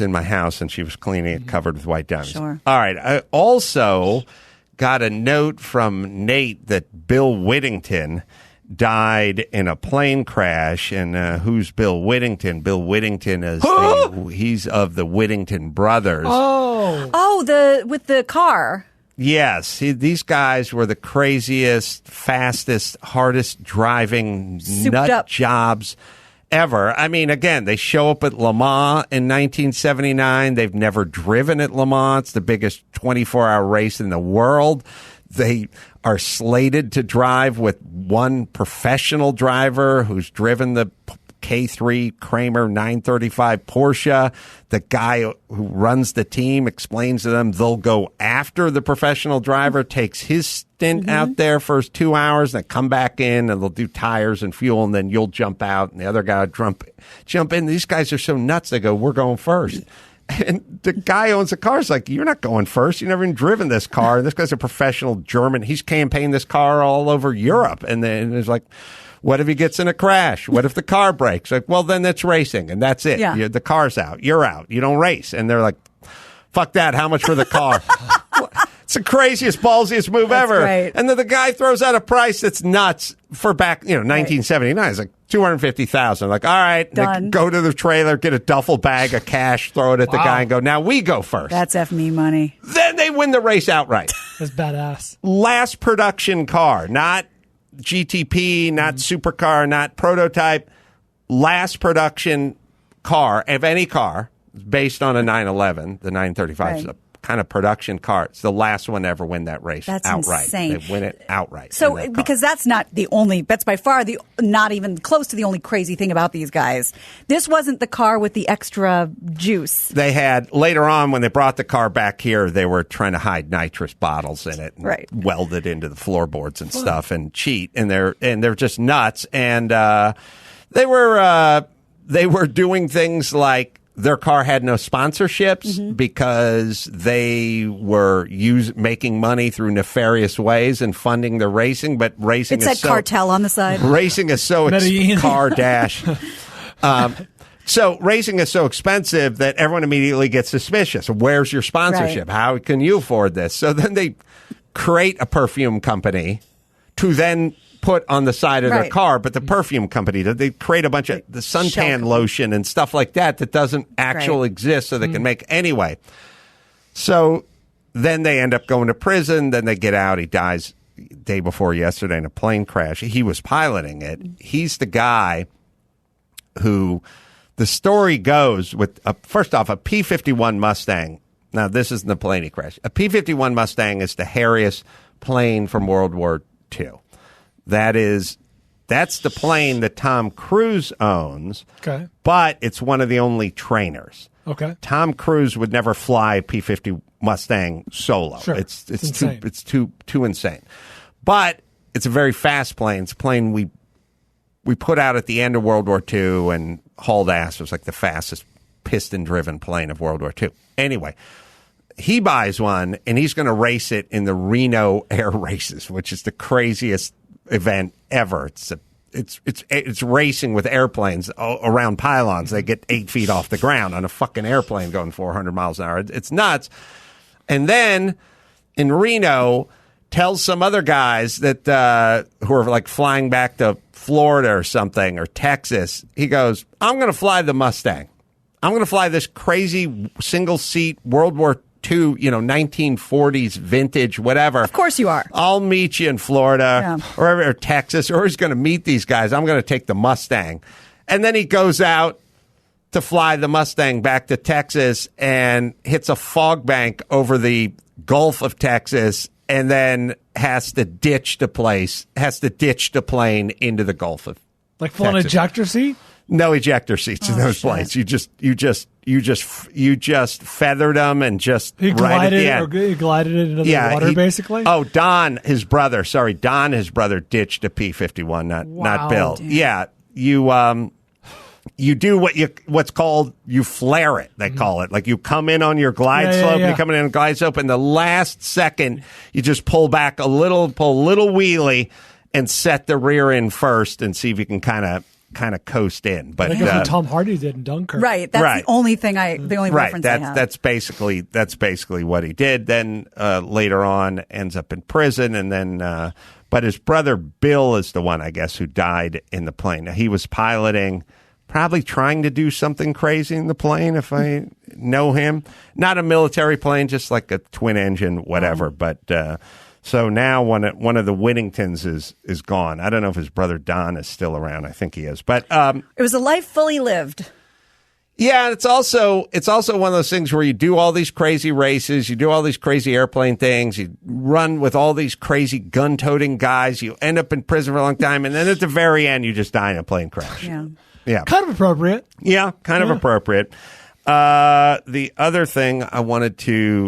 in my house, and she was cleaning it covered with white diamonds. Sure. All right. I also got a note from Nate that Bill Whittington died in a plane crash. And who's Bill Whittington? Bill Whittington is he's of the Whittington brothers. With the car. Yes, these guys were the craziest, fastest, hardest driving nut jobs ever. I mean, again, they show up at Le Mans in 1979. They've never driven at Le Mans. It's the biggest 24-hour race in the world. They are slated to drive with one professional driver who's driven the K3 Kramer 935 Porsche. The guy who runs the team explains to them they'll go after the professional driver takes his stint out there for 2 hours, and then come back in, and they'll do tires and fuel, and then you'll jump out, and the other guy will jump in. These guys are so nuts. They go, we're going first. And the guy who owns the car is like, you're not going first. You've never even driven this car. And this guy's a professional German. He's campaigned this car all over Europe. And then it's like, what if he gets in a crash? What if the car breaks? Like, well, then that's racing, and that's it. Yeah. The car's out. You're out. You don't race. And they're like, fuck that. How much for the car? It's the craziest, ballsiest move ever. Right. And then the guy throws out a price that's nuts for back, 1979. It's like $250,000. Like, all right, Done. Go to the trailer, get a duffel bag of cash, throw it at the guy, and go, now we go first. That's F me money. Then they win the race outright. That's badass. Last production car, not GTP, not supercar, not prototype. Last production car of any car based on a 911, the 935 is a kind of production car. It's the last one to ever win that race outright. Insane. They win it outright. So, because that's by far not even close to the only crazy thing about these guys. This wasn't the car with the extra juice. They had, later on, when they brought the car back here, they were trying to hide nitrous bottles in it and weld it into the floorboards and stuff and cheat. And they're just nuts. And they were doing things like, their car had no sponsorships because they were making money through nefarious ways and funding the racing. But racing is so cartel on the side. Racing is so car dash. So racing is so expensive that everyone immediately gets suspicious. Where's your sponsorship? Right. How can you afford this? So then they create a perfume company to then put on the side of their car, but the perfume company, they create a bunch of the suntan lotion and stuff like that doesn't actually exist, so they can make anyway. So then they end up going to prison. Then they get out. He dies day before yesterday in a plane crash. He was piloting it. He's the guy who, the story goes with, first off, a P-51 Mustang. Now, this isn't the plane he crashed. A P-51 Mustang is the hairiest plane from World War II. That's the plane that Tom Cruise owns. Okay. But it's one of the only trainers. Okay. Tom Cruise would never fly a P-50 Mustang solo. Sure. It's too insane. But it's a very fast plane. It's a plane we put out at the end of World War II and hauled ass. It was like the fastest piston-driven plane of World War II. Anyway, he buys one, and he's going to race it in the Reno Air Races, which is the craziest event ever. It's racing with airplanes around pylons. They get 8 feet off the ground on a fucking airplane going 400 miles an hour. It's nuts. And then in Reno, tells some other guys that who are like flying back to Florida or something, or Texas. He goes, I'm going to fly the Mustang. I'm going to fly this crazy single seat World War II, 1940s vintage, whatever. Of course you are. I'll meet you in Florida or Texas, or he's going to meet these guys. I'm going to take the Mustang. And then he goes out to fly the Mustang back to Texas and hits a fog bank over the Gulf of Texas, and then has to ditch the plane into the Gulf of like full on ejector seat? No ejector seats in those planes. You just feathered them and just he glided it into the water, basically. Oh, Don, his brother, ditched a P-51, not Bill. Dude. Yeah, you do what's called, you flare it. They call it, like you come in on your glide slope. You come in on a glide slope, and the last second you just pull a little wheelie and set the rear end first, and see if you can kind kind of coast in. But I think what Tom Hardy did in Dunkirk. Right. That's the only thing the only reference I have. That's basically what he did. Then later on ends up in prison, and then but his brother Bill is the one, I guess, who died in the plane. Now, he was piloting, probably trying to do something crazy in the plane, if I know him. Not a military plane, just like a twin engine, whatever. But so now one of the Whittingtons is gone. I don't know if his brother Don is still around. I think he is. But it was a life fully lived. Yeah, it's also one of those things where you do all these crazy races, you do all these crazy airplane things, you run with all these crazy gun-toting guys, you end up in prison for a long time, and then at the very end, you just die in a plane crash. Yeah. Kind of appropriate. Yeah, kind of appropriate. The other thing I wanted to